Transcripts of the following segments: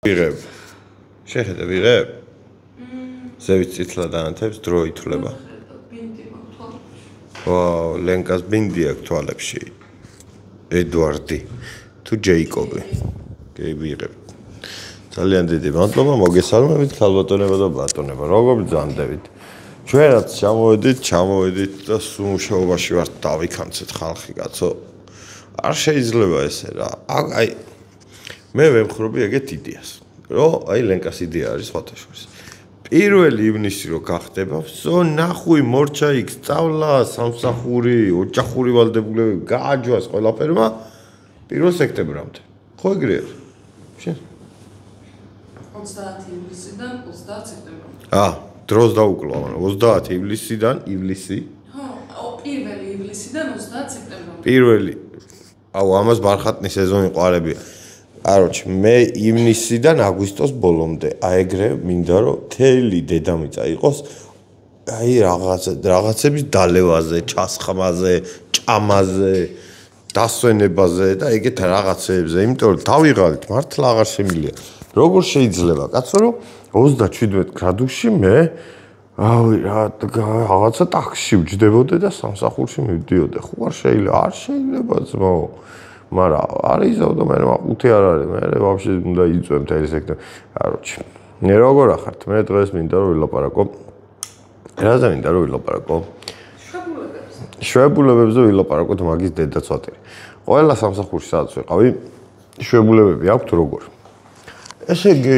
ვიღებ. შეხედე ვიღებ? ზევით წითლად ანათებს დრო ითვლება. ვაუ, ლენკას ბინდი აქვს თვალებში. ედვარდი თუ ჯეიკობი. კი ვიღებ. ძალიან დიდი მადლობა, მოგესალმებით ქალბატონებო და ბატონებო. როგორ ბრძანდებით? ჩვენაც ჩამოვედით და სუმუშაობაში ვართ დავიქანცეთ ხალხი კაცო. არ შეიძლება ესე რა. აი მე ვემხრობი ეგეთ იდეას. რომ აი ლენკას იდეა არის სხვათაშორის. 1 ივნისი რო გახდება, всё ნახუი მორჩა იქ სწავლა, სამსახური, ოჯახური ვალდებულებები გააჯვას ყველაფერმა 1 სექტემბრამდე. ხო ეგრეა? შენ 30 ივლისიდან 30 სექტემბრამდე. დროს დაუკლო, 30 ივლისიდან ივლისი. ხო, 1 ივლისიდან 30 სექტემბრამდე. 1 აუ ამას ბარხატნი სეზონი ყარებია. Короче, მე ივნისიდან აგვისტოს ბოლომდე აეგრე მინდა რომ თელი დედამიწა იყოს აი რაღაცების დალევაზე, ჩასხმაზე, ჭამაზე, დასვენებაზე და ეგეთ რაღაცებზე, იმიტომ რომ დავიღალით მართლა აღარ შემილია. როგორ შეიძლება, კაცო, რომ 37 გრადუსში მე რაღაცა ტაქსში ვჯდებოდე და სამსახურში მივდიოდე. ხო არ შეიძლება ძმაო. მაგრამ არის და მე მაყუთი არ არის მე ვაფშე უნდა იწვევ მთელი სექტემბრი. Короче, მე როგორ ახართ? მე დღეს მინდა რომ ვილაპარაკო. რაზე მინდა რომ ვილაპარაკო? შვებულებებზე ვილაპარაკოთ მაგის დედაცვატერი. ყველა სამსახურში სადაც ვიყავი, შვებულებები აქვთ როგორ? ესე იგი,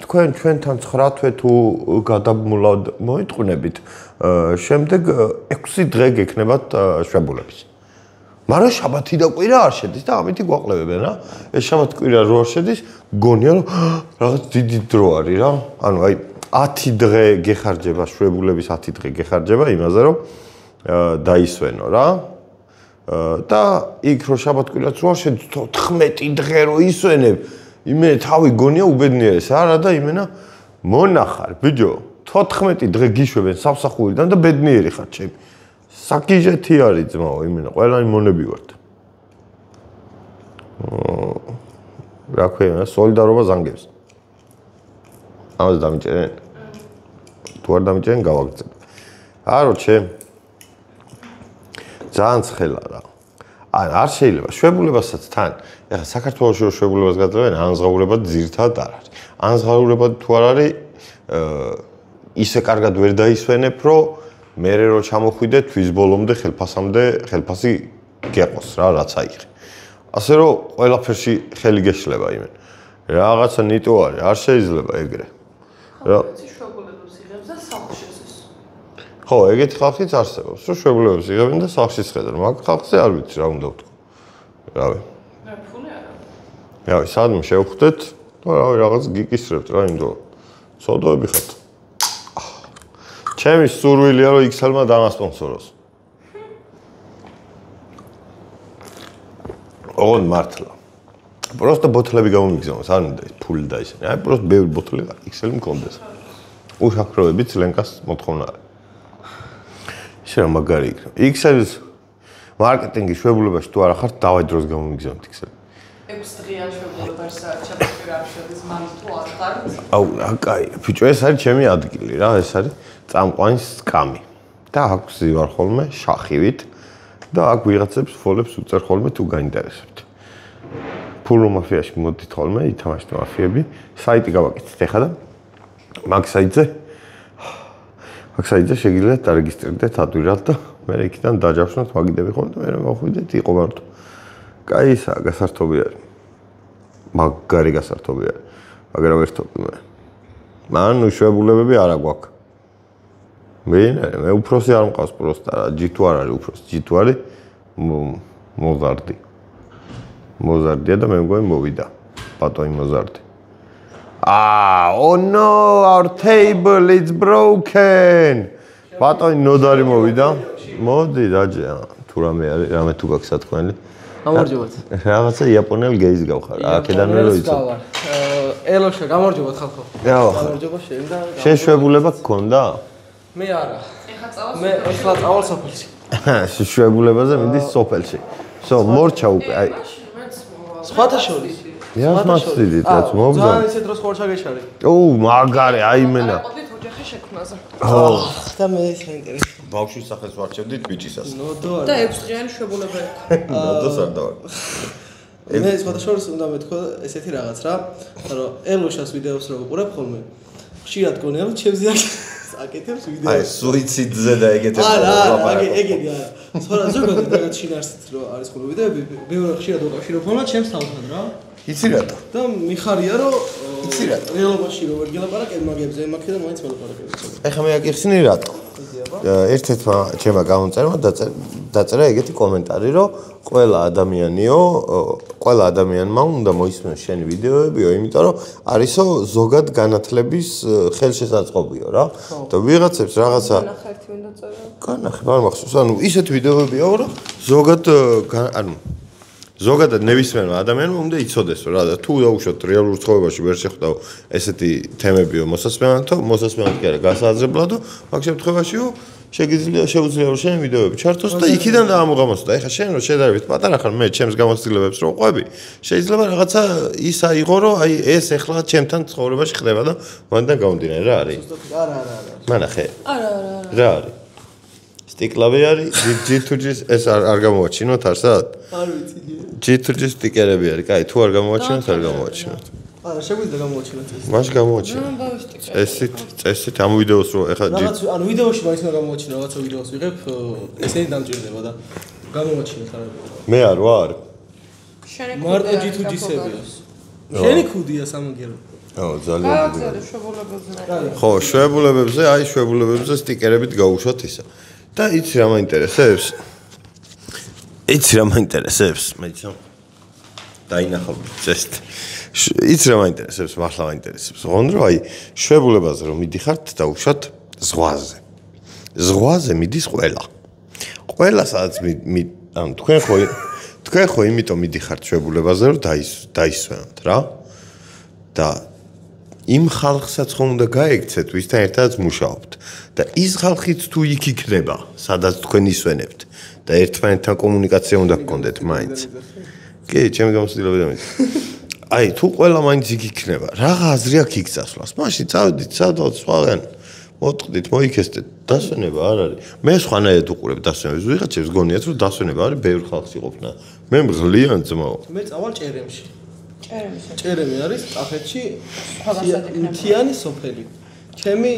თქვენ ჩვენთან 9 თვე თუ გადამულად მოიტყვნებით, შემდეგ 6 დღე გექნებათ შვებულების. მაგრამ შაბათი და კვირა არ შედის და ამით გვაყლებებენ რა. ეს შაბათი კვირა რო არ შედის, გონია რომ რაღაც დიდი დრო არის რა. ანუ აი 10 დღე გეხარჯება შვებულების 10 დღე გეხარჯება იმაზე რომ დაისვენო რა. და იქ რო შაბათი კვირაც რო არ შედის 14 დღე რო ისვენებ, იმენა თავი გონია უბედნიერეს არა და იმენა მონახარ ბიჭო 14 დღე გიშვებენ სამსახურიდან და ბედნიერი ხარ ჩემი. საკიჟეთი არის ძმაო, იმენა ყველანი მონები ვართ. რა ქვია, სოლიდარობა ზანგებს. ამას დამიჭერენ? თუ არ დამიჭერენ, გავაგრძელებ. Короче, ძალიან ცხელა რა. არ შეიძლება შვებულებასაც თან. ეხლა საქართველოში რო შვებულებას გაძლევენ, ანაზღაურებად ძირთად არ არის. ანაზღაურებად თუ არ არის, ისე კარგად ვერ დაისვენებ, რომ მერე რო ჩამოხვიდე თვის ბოლომდე ხელფასი გეყოს რა რაც აიღე. ასე რომ ყველაფერში ხელი გეშლება იმენ. რაღაცა ნიტო არის, არ შეიძლება ეგრე. რა შვებულებას იღებს და სახლში ის. ხო, ეგეთი ხალხიც არსებობს, რომ შვებულებას იღებენ და სახლში ხედავენ, მაგ ხალხზე არ ვიცი რა უნდა ვთქვა. რავი. რა ფული არა. რავი, სადმე შევხვდეთ და რავი რაღაც გიკისრებთ რა იმდო. სოდოები ხართ. ჩემი სურვილია რომ XL-მა დამასპონსოროს. ოღონდ მართლა. просто ბოთლები გამომიგზავნოს, არ მინდა ის ფული და ისე. აი просто ბევრი ბოთლი XL-ი მქონდეს. უშაქროებით ლენკას მოთხოვნა არის. ისე რომ მაგარი იქნება. XL-ის მარკეტინგის შვებულებაში თუ არ ახართ, დავაი დროს გამომიგზავნოთ XL-ი. 6 დღიან შვებულებაში ჩაფიქრა შევდის მან თუ არ ხართ. აუ, კაი, ბიჭო, ეს არის ჩემი ადგილი რა, ეს არის წამყვანის სკამი. და აქ ვზივარ ხოლმე შახივით და აქ ვიღაცებს ფოლებს უწერ ხოლმე თუ გაინტერესებთ. ფულო მაფიაში მოდით ხოლმე, ითამაშეთ მაფიები, საიტი გავაკეთეთ ახლა და მაგ საიტზე შეგიძლიათ დარეგისტრირდეთ ადვირად და მე იქიდან დაჯავშნოთ მაგიდები ხოლმე და მე მოვხვიდეთ იყო მარტო. კაი ისაა, გასართობი არის. მაგარი გასართობი არის. მაგრამ ვერთობი მე. მან შვებულებები არა გვაქვს. მე უფროსი არ მყავს პროსტა რა, ჯითუ არ არის უფროსი, ჯითუ არის მოზარდი. მოზარდია და მე მგონი მოვიდა. ბატონი მოზარდი. Oh no, our table is broken. ბატონი ნოდარი მოვიდა. მოდი დაჯე, თუ რამე არის, რამე თუ გაქვს სათქმელი. გამარჯობათ. რაღაცა იაპონელ გეის გავხარ. აქედანვე რო იცი. ელოშა, გამარჯობათ ხალხო. გამარჯობა შენ და შეშვებულება გქონდა? მე არა. მე ეხლა წავალ სოფელში. შეშვებულებაზე მიდის სოფელში. მორჩა უკვე, აი. სხვათა შორის. მეას მაცდიდით რაც მოგზა. ძალიან ისეთ დროს ხوار ჩაგეშარი. მაგარი, აიმენა. ყოფილით ოჯახის შექმნაზე. და მე ეს საინტერესო. ბავშვის სახელს ვარჩევდით ბიჭისას. ნოდო და 6 დღიანი შებულება იყო. ნოდოს არ დავარ. მე სხვადასხვა უნდა მეთქვა ესეთი რაღაც რა, რომ ელოშას ვიდეოს რო ვუყურებ ხოლმე. ხშირად გონია რომ ჩემზე აკეთებს ვიდეოს. აი, სუიციდზე და ეგეთებს. არა, ეგეთი არა. სხვა ზოგადად რაღაც შინაარსით რო არის ხოლმე ვიდეოები, ბევრი ხშირად უკავშირებ ხოლმე ჩემს თავთან რა. იცი რატო? და მიხარია რომ იცი რატო? რეალობაში რო ვერ გელაპარაკებ მაგებზე, იმაქედან მაინც ველაპარაკებ. ეხლა მე აკირხსნი რატო? ერთ-ერთმა ჩემმა გამომწერმა დაწერა ეგეთი კომენტარი, რომ ყველა ადამიანმა უნდა მოისმენოს შენი ვიდეოებიო, იმიტომ რომ არისო ზოგად განათლების ხელშესაწყობიო რა. და ვიღაცებს რაღაცა ნახერთი უნდა წერო. განახებ არ მახსოვს, ანუ ისეთ ვიდეოებია, რომ ზოგადად ნებისმიერმა ადამიანმა უნდა იცოდეს რა და თუ დაუშვათ რეალურ ცხოვრებაში ვერ შეხვდაო ესეთი თემებიო მოსასმენად კი არა გასააზრებლადო მაგ შემთხვევაშიო შეუძლია რომ შენ ვიდეოები ჩართოს და იქიდან დაამოღამოსო და ეხლა შენ რო შედარებით პატარა ხარ მე ჩემს გამოცდილებებს რო ყვები შეიძლება რაღაცა ის აიღო რომ აი ეს ეხლა ჩემთან ცხოვრებაში ხდება და მანდან გამომდინარე რა არის არა მანახე არა რა არის სტიკლავი არის G2G-ს ეს არ გამოვაჩინოთ არსად არ ვიცი G2G-ს სტიკერები არის კაი თუ არ გამოვაჩინოთ არ გამოვაჩინოთ არა შეგვიძლია გამოვაჩინოთ ეს მაშ გამოვაჩინოთ წესით ამ ვიდეოს რო ეხლა რაღაც ანუ ვიდეოში მაინც უნდა გამოვაჩინო რაღაცა ვიდეოს ვიღებ ესენი დამჭირდება და გამოვაჩინოთ არა მე არ ვარ მარტო G2G-სებია შენი ქუდია სამაგერო ძალიან გააგზავნე შებულებებზე ხო შვებულებებზე აი შვებულებებზე სტიკერებით გაუშვათ ისა და იცი რა მაინტერესებს მეცო დაინახავ წესით იცი რა მაინტერესებს მართლა მაინტერესებს ოღონდ რომ აი შვებულებაზე რომ მიდიხართ და უშვათ ზღვაზე მიდის ყველა სადაც ანუ თქვენ ხო იმიტომ მიდიხართ შვებულებაზე რომ დაისვენოთ რა და იმ ხალხსაც ხომ უნდა გაექცეთ ვისთან ერთადაც მუშაობთ და ის ხალხიც თუ იქ იქნება სადაც თქვენ ისვენებთ და ერთმანეთთან კომუნიკაცია უნდა გქონდეთ მაინც კი ჩემი გამოცდილება დამეც აი თუ ყველა მაინც იქ იქნება რაღა აზრი აქვს იქ წასვლას მაშინ წავედით სადღაც სხვაგან მოტყდით მოიქესდეთ დასვენება არ არის მე სხვანაირად უყურებ დასვენებს ვიღაცებს გონიათ რომ დასვენება არის ბევრ ხალხს იყოფნა მე მღლიან ძმაო მე წავალ ჭერემში ჭერემი არის კახეთში მთიანი სოფელი ჩემი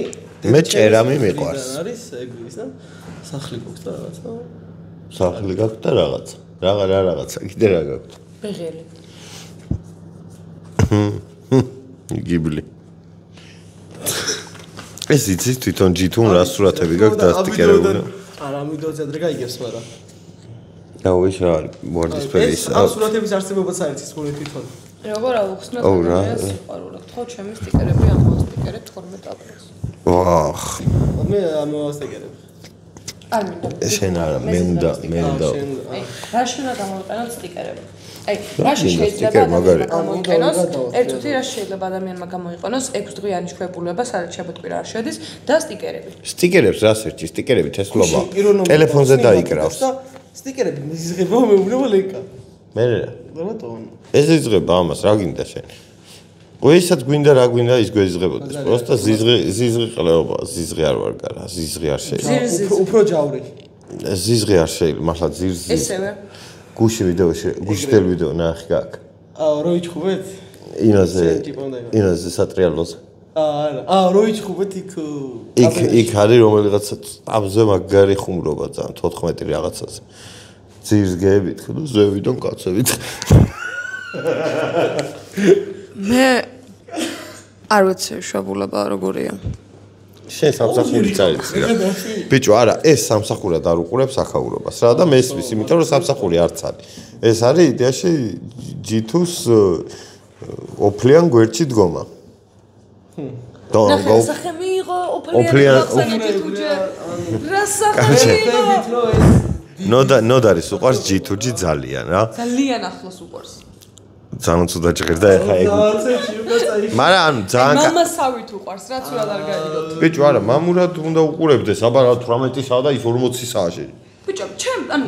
მე ჭერამი მიყვარს არის ეგრის და სახლი გვაქვს და რაღაცა სახლი გაქვს და რაღაცა რაღაცა კიდე რა გაქვს ბეღელი გიბლი ეს იცის თვითონ G2 რა სურათები გაქვს და სტიკერები არა ამიდოზე ადრე გაიგებს მაგრამ და ის რა არის ვარდისფერი ის ამ სურათების არსებობაც არის ის ხოლმე თვითონ როგორ ავხსნათ ადამიანს სიყვარულად ხო ჩემი სტიკერები ამ სტიკერებს 12 აპრილს ვახ მე ამ სტიკერები არ მინდა შენ არა მე უნდა აი რაში უნდა გამოვიყენოთ სტიკერები აი რაში შეიძლება გამოიყენოს ერთი რა შეიძლება ადამიანმა გამოიყენოს 6 დღიანი შვებულება სადაც შაბათკვირა არ შედის და სტიკერებს რას ერთი სტიკერები თესლობა ტელეფონზე დაიკრავს სტიკერები მიზღება მეუბნება ლენკა მე რატომ ეს იზღება ამას რა გინდა შენ ყოისაც გვინდა რა გვინდა ის გვეზღებოდეს პროსტა ზიზღი ყლეობა ზიზღი არ ვარ გარა ზიზღი არ შეიძლება უფრო ჯავრი ზიზღი არ შეიძლება მართლა ზიზღი ესევე გუში ვიდეოში გუშითელ ვიდეო ნახე გაკ რო იჩხუბეთ ინაზე სატრიალოზე არა რო იჩხუბეთ იქ არის რომელიღაცა ამზე მაგარი ხუმრობა ძალიან 14 რაღაცაზე ძირს გეებით ხო ზევიდან კაცებით მე არ ვიცი შვებულება როგორია შენ სამსახური წარიც რა ბიჭო არა ეს სამსახურად არ უყურებს ახაურობას რა და მესმის იმიტომ რომ სამსახური არც არის ეს არის იდეაში G2-ს ოფლიან გვერდში დგომა ნახე სახე მიიღო ოფლიან რა სახე მიიღო ნოდარის უყარს G2G ძალიან რა ძალიან ახლოს უყარს ძალიან ცუდა ჭირდა ეხა ეგ მაგრამ ანუ ძალიან მამასავით უყარს რაც ურად არ გაიგოთ ბიჭო არა მამურად უნდა უყურებდეს აბა 18-ისაა და ის 40-ისაა შე ბიჭო ბიჭო, ჩემ ანუ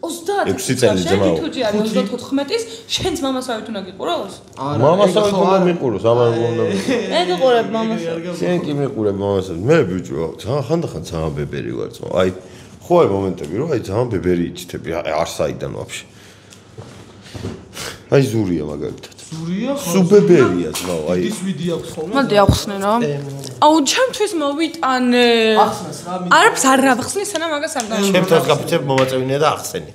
6 წელი ძმაო. თუ ჯი არის 34-ის, შენც მამასავით უნდა გიყუროს? მამასავით უნდა მიყუროს, ამან უნდა. მე გიყურებ მამასავით. შენ კი მიყურებ მამასავით. მე ბიჭო, ხანდახან ძალიან ბებერი ვარ ძმაო. აი, ხო არის მომენტები, რომ აი ძალიან ბებერი იჩთები, არ საიდან ვაფშე. აი ზურია მაგალითად. ზურია? სუბებერია ძმაო, აი. ის ვიდი აქვს ხოლმე? მოდი ახსნე რა. აუ, ჩემთვის მოვიტანე. ახსნას რა მინდა. არაფერს არ ავხსნი, სანამ მაგას არ დავშ. ჩემთან გაფიცებ მომაწევინია და ახსენი.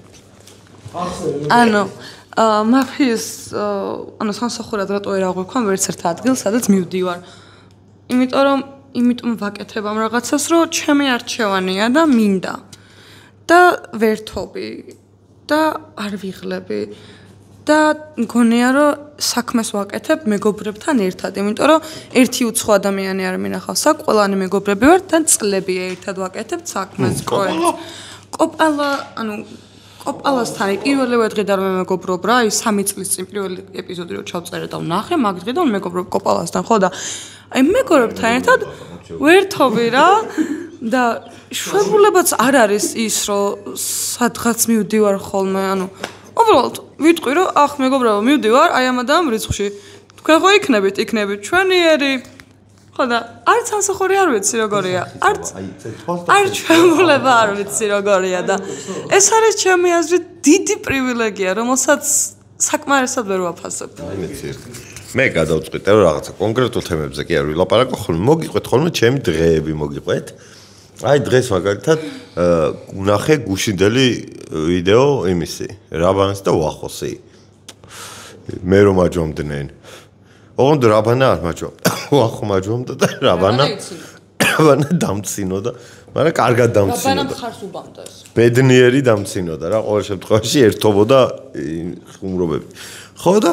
ანუ მაფიის ანუ სამსახურად რატო ვერ აღვიქვამ ვერც ერთ ადგილს, სადაც მივდივარ. იმიტომ ვაკეთებ ამ რაღაცას, რომ ჩემი არჩევანია და მინდა. და ვერთობი და არ ვიღლები. და მგონია რომ საქმეს ვაკეთებ მეგობრებთან ერთად, იმიტომ რომ ერთი უცხო ადამიანი არ მინახავს აქ, ყველანი მეგობრები ვართ და წლებია ერთად ვაკეთებთ საქმეს პროექტს. კოპალასთან პირველივე დღიდან მე მეგობრობ რა, აი 3 წლის წინ პირველი ეპიზოდი რო ჩავწერე და ვნახე, მაგ დღიდან მეგობრობ კოპალასთან, ხო და აი მეგობრებთან ერთად ვერთობი რა და შვებულებაც არ არის ის რომ სადღაც მივდივარ ხოლმე, ანუ უბრალოდ ვიტყვი რომ ახ მეგობრებო მივდივარ აი ამ ამ რიცხვში. თქვენ ხო იქნებით ჩვენიერი. ხო და არც სამსახური არ ვიცი როგორია. არც ჩვენულება არ ვიცი როგორია და ეს არის ჩემი აზრით დიდი პრივილეგია, რომელსაც საკმარისად ვერ ვაფასებ. მე გადავწყვიტე რომ რაღაცა კონკრეტულ თემებზე კი არ ვილაპარაკო, ხოლმე მოგიყვეთ ხოლმე ჩემი დღეები მოგიყვეთ. აი დღეს მაგალითად ვნახე გუშინდელი ვიდეო იმისი რაბანს და ვახოსი. მე რომ მაჯვამდნენ. ოღონდ რაბანა არ მაჯვამდა. ვახო მაჯვამდა და რაბანა დამცინოდა, მაგრამ კარგად დამცინოდა. რაბანა მხარს უბამდეს. ბედნიერი დამცინოდა რა, ყოველ შემთხვევაში ერთობოდა ხუმრობები. ხო და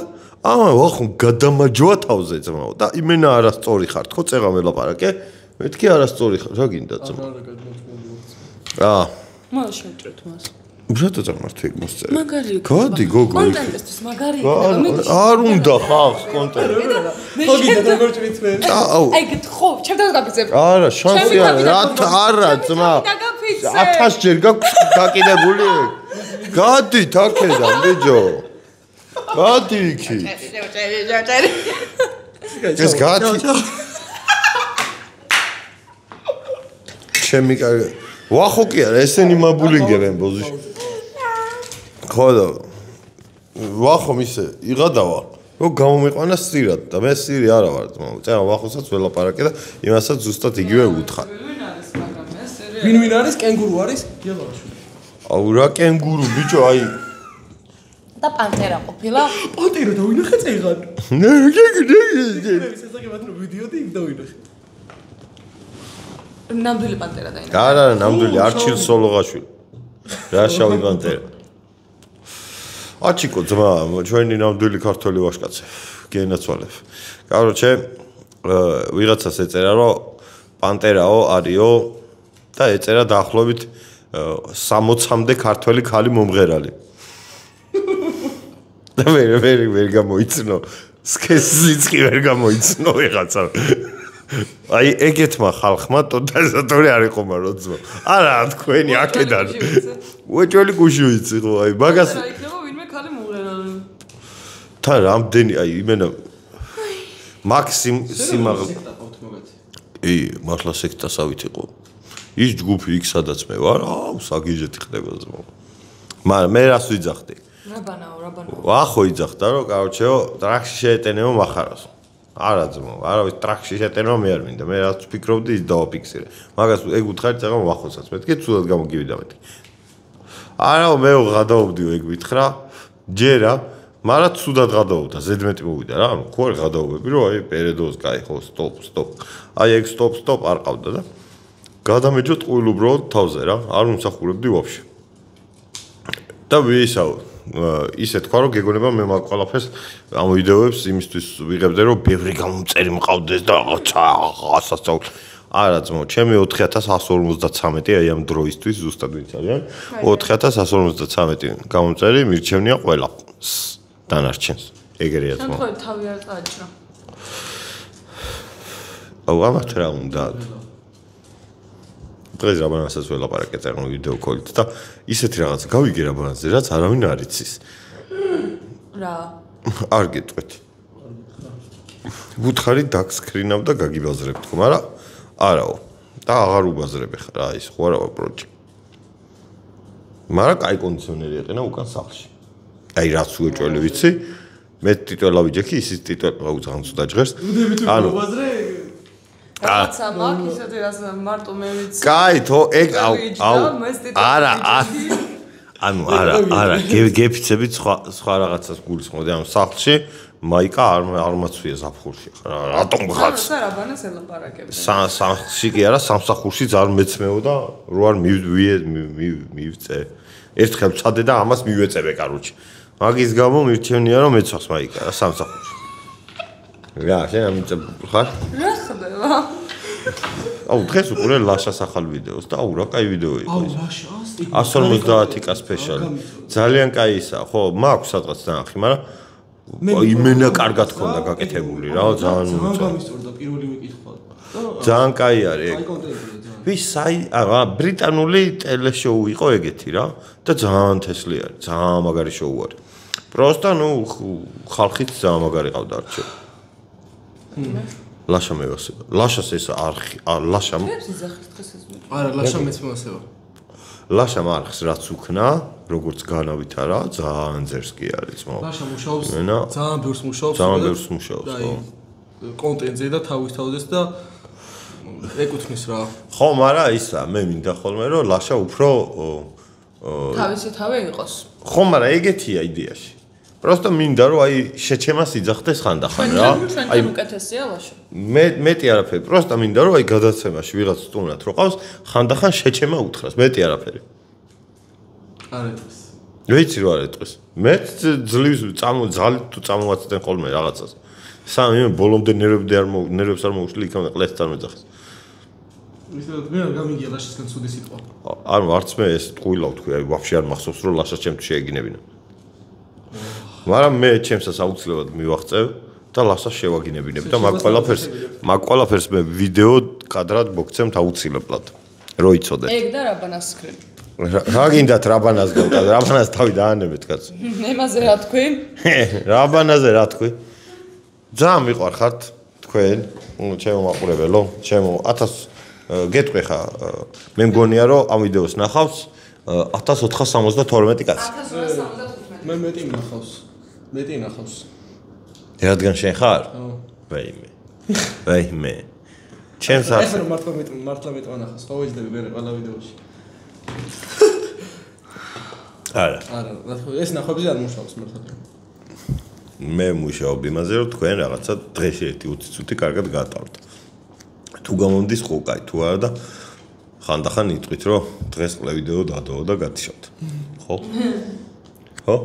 ვახო გადამაჯვა თავზე ძმაო და იმენა არასწორი ხარ, თქო წეღა მელაპარაკე. მეთქი არასწორი ხარ, რა გინდა ძმა? მას შევჭრეთ მას. ბრატო წარმართვი მოსწერე. მაგარი. გადი გოგო. კონტენტისთვის მაგარი. არ უნდა ხალხს კონტენტი. ხო გინდა როგორ ჭრით მე? აი გითხო, ჩემთან გაგიწევ. არა, შანსი არა ძმა. 1000 ჯერ გაქვს დაკიდებული. გადით აქედან ბიჭო. გადი იქი. ეს გადი. ჩემი კარგი. ვახო კი არა, ესენი მაბულინგებენ ბოზიში. ხო და ვახო ისე იღადავა, რომ გამომიყვანა სირად და მე სირი არა ვარ ძმაო. წერა ვახოსაც ველაპარაკე და იმასაც ზუსტად იგივე უთხრა. ვინ არის? კენგურუ არის? გიალავში. აუ რა კენგურუ ბიჭო, აი და პანტერა ყოფილა. პანტერა დავინახე წეღან. ნე ეს ესაგებად რომ ვიდეოდი იქ დავინახე. ნამდვილი პანტერა დაინახე. არა, ნამდვილი არჩილ სოლოღაშვილი. რა შავი პანტერა. აჩიკო ძმა, ჩვენი ნამდვილი ქართველი ვაჟკაცი. გენაცვალებ. კაროჩე, ვიღაცას ეწერა რომ პანტერაო არისო და ეწერა დაახლოებით 60-მდე ქართველი ხალი მომღერალი. და ვერ გამოიცნო. სქესიც კი ვერ გამოიცნო ვიღაცა. აი ეგეთმა ხალხმა ტოტალიზატორი არ იყომა რო ძმა. არა, თქვენი აქედან. უეჭველი გუში ვიცი ხო, აი მაგას. რა იქნება ვინმე ხალი მომღერალი. თან რამდენი, აი იმენა მაქსიმ სიმაღლე. ი, მართლა სექტასავით იყო. ის ჯგუფი იქ სადაც მე ვარ, აუ, საგიჟეთი ხდება ძმა. მაგრამ მე რას ვიძახდი? რაბანაო. ვახო იძახდა რომ, კაროჩეო, ტრაქში შეეტენეო מחარასო. არა ძმო, არავის ტრაქში შეეტენეო მე არ მინდა. მე რაც ვფიქრობდი, ის დავაფიქსირე. მაგას ეგ უთხარი წაღა ვახოსაც მეთქი, ცუდად გამოგივიდა მეთქი. არა, მე ვღადაობდიო ეგ ვითხრა, ჯერა, მაგრამ ცუდად ღადაობდა, ზედმეტი მოვიდა რა, ანუ ხო არ ღადაობები, რომ აი პერედოს კაი ხო, სტოპ. აი ეგ სტოპ არ ყავდა და გადამეჯო ტყუილ უბრალოდ თავზე რა, არ უმსახურებდი ვაფშე. და ვისაო ისე თქვა რომ გეგონება მე მაგ ყველაფერს ამ ვიდეოებს იმისთვის ვიღებდე რომ ბევრი გამომწერი მყავდეს და ასასწაულ არა ძმო ჩემი 4153 აი ამ დროისთვის ზუსტად ვინც არიან 4153 გამომწერი მირჩევნია ყველა დანარჩენს ეგრეა ძმო თქვენ თავი არ წააჭრა. აუ ამათ რა უნდა დღეს რაბანასაც ველაპარაკეთ წეგნო ვიდეო კოლით და ისეთი რაღაცა გავიგე რაბანაზე, რაც არავინ არ იცის. რა? არ გეტყვით. ვუთხარი დაგსკრინავ და გაგიბაზრებ თქო, მაგრამ არაო. და აღარ ubazrebe ხარ, ის ხო არა პროჭი. მაგრამ კაი კონდიციონერი ეყენა უკან სახლში. აი რაც უეჭველი ვიცი, მე ტიტულა ვიჯექი, ისიც ტიტულა უძღანს დაჯღერს. ანუ ubazre რაცა მაგ ისეთი რაც მარტო მე ვიცი. კაი, თო ეგ აუ არა არა გეფიცებით სხვა რაღაცას გულისხმობდი ამ სახლში მაიკა არ მაცვია ზაფხულში ხარ რატომ ხაც სარაბანას ელაპარაკებდა სახლში კი არა სამსახურშიც არ მეცმეო და რო არ მივწე ერთხელ ვცადე და ამას მივეწებე კაროჩი მაგის გამო მირჩენია რომ მეცახს მაიკა რა სამსახურში რა შენ ამიწებ ხარ რა ხდება აუ დღეს უყურე ლაშას ახალ ვიდეოს და აუ რა კაი ვიდეო იყო აუ ლაშას 150 კა სპეციალი ძალიან კაისაა ხო მაქვს სადღაც დაახი მაგრამ იმენა კარგად ქონდა გაკეთებული რა ძალიან გამისტორდა პირველი ვიკითხვა ძალიან კაი არის ეგ ვის აა ბრიტანული ტელეშოუ იყო ეგეთი რა და ძალიან თესლი არის ძალიან მაგარი შოუ არის პროსტა ნუ ხალხით ძალიან მაგარი ყავდა არჩევ ლაშა მევასება ლაშას ეს არხი ლაშამ არა ლაშა მეც მევასება ლაშამ არხს რაც უქნა როგორც განავითარა ძალიან ძერს კი არის მო ლაშა მუშაობს ძალიან ბევრს მუშაობს ხო კონტენტზე და თავის თავზეც და ეკუთვნის რა ხო მაგრამ ისა მე მინდა ხოლმე რომ ლაშა უფრო თავისი თავი იყოს ხო მაგრამ ეგეთია იდეაში просто მინდა რომ აი შეჩემას იძახდეს ხანდახან რა აი უკეთესია ლაშა მეტი არაფერი просто მინდა რომ აი გადაცემაში ვიღაც სტუმრად რო ყავს ხანდახან შეჩემა უთხრას მეტი არაფერი არ ეტყვის ვიცი რომ არ ეტყვის მე ძლივს ძალი თუ წამოვაცდენ ხოლმე რაღაცას სამი ბოლომდე ნერვებს არ მოუშლი იქამდე ყლეს არ მეძახეს ისე მე არ გამიგია ლაშასგან ცუდი სიტყვა ანუ არც მე ეს ტყუილავ თქვი აი ვაფშე არ მახსოვს რომ ლაშას ჩემთვის შეეგინებინა მაგრამ მე ჩემსაც აუცილებლად მივახწევ და ლაშას შევაგინებინებ და მაგ ყველაფერს მე ვიდეო კადრად მოგცემთ აუცილებლად რო იცოდეთ ეგ და რაბანას სკრინ რა გინდათ რაბანას გავდა რაბანას თავი დაანებეთ კაცო ემაზე რა თქვი რაბანაზე რა თქვი ძალიან მიყვარხართ თქვენ ჩემო მაყურებელო ჩემო 1000 გეტყვი ხა მე მგონია რომ ამ ვიდეოს ნახავს 1472 კაცი 1275 მე მეტი ნახავს რადგან შენ ხარ ვაიმე ჩემს არ ახლა მართლა მეტი ნახავს ხო ვეძდები მე ყველა ვიდეოში არა ეს ნახვებზე არ მუშაობს მართლა მე მუშაობ იმაზე რომ თქვენ რაღაცა დღეში 1-20 წუთი კარგად გაატაროთ თუ გამომდის ხო კაი თუ არა და ხანდახან იტყვით რომ დღეს ყლე ვიდეო დადო და გათიშოთ ხო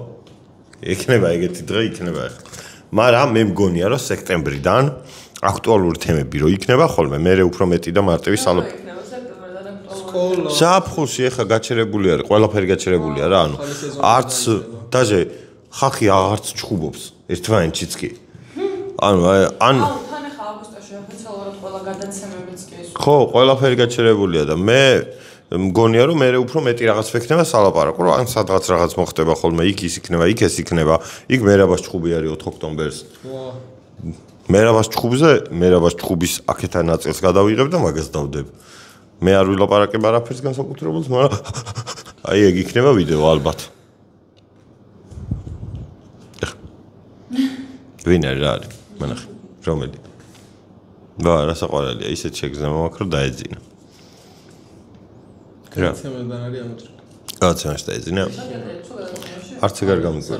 იქნება ეგეთი დღე იქნება ახლა მაგრამ მე მგონია რომ სექტემბრიდან აქტუალური თემები რო იქნება ხოლმე მე უფრო მეტი და მარტივი სკოლა საფხულში ახლა გაჩერებული არის ყველაფერი გაჩერებულია რა ანუ არც დაჟე ხალხი აღარც ჩხუბობს ერთმანეთშიც კი ანუ თან ახლა აგვისტოში ოფიციალურად ყველა გადაცემებიც კი ეს ხო ყველაფერი გაჩერებულია და მე მგონია რომ მე უფრო მეტი რაღაც ვექნება სალაპარაკო რომ ან სადღაც რაღაც მოხდება ხოლმე იქ ის იქნება იქ ეს იქნება იქ მერაბას ჩხუბი არის 4 ოქტომბერს მერაბას ჩხუბის აქეთან ნაწილს გადავიღებ და მაგას დავდებ მე არ ვილაპარაკებ არაფერს განსაკუთრებულს მაგრამ აი ეგ იქნება ვიდეო ალბათ ვინ არის რა არის მანახე რომელი რა საყვარელია ისეთ შეგზნა მაქვს რომ დაეძინა გადაცემიდან არის ამოწრი გადაცემაში დაეძინა არც ეგარ გამიგვი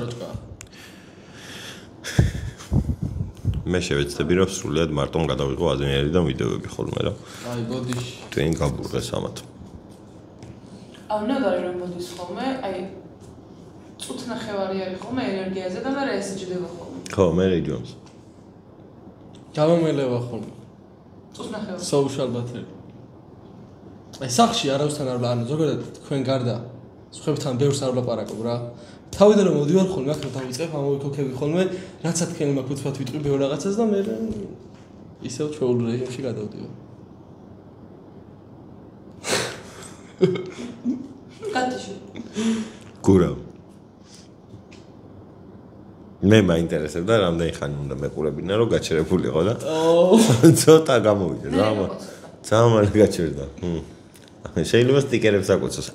მე შევეცდები რომ სრულიად მარტომ გადავიღო ადამიანებიდან ვიდეოები ხოლმე რა აი ბოდიში თქვენ გაბურღეს ამათ ნადარი რომ მოდის ხოლმე აი წუთნახევარი არის ხოლმე ენერგიაზე და მე ეს იჯდება ხოლმე ხო მე რეგიონს გამომელევა ხოლმე წუთნახევარი social battery აი სახში არავისთან არ ანუ ზოგადად თქვენ გარდა სხვებთან ბევრს არ ვლაპარაკობ რა თავიდან რომ მოდივარ ხოლმე ახლა დავიწყებ ამოვიქოქები ხოლმე რაც თქვენ მაქვს უცბად ვიტყვი ბევრ რაღაცას და მე ისევ ჩვეულ რეჟიმში გადავდივარ კატიში. გურა. მე მაინტერესებდა რამდენი ხანი უნდა მეყურებინა რომ გაჩერებულიყო და ცოტა გამოვიდა ძალიან მალე გაჩერდა. შეიძლება სტიკერებს აკოცოს.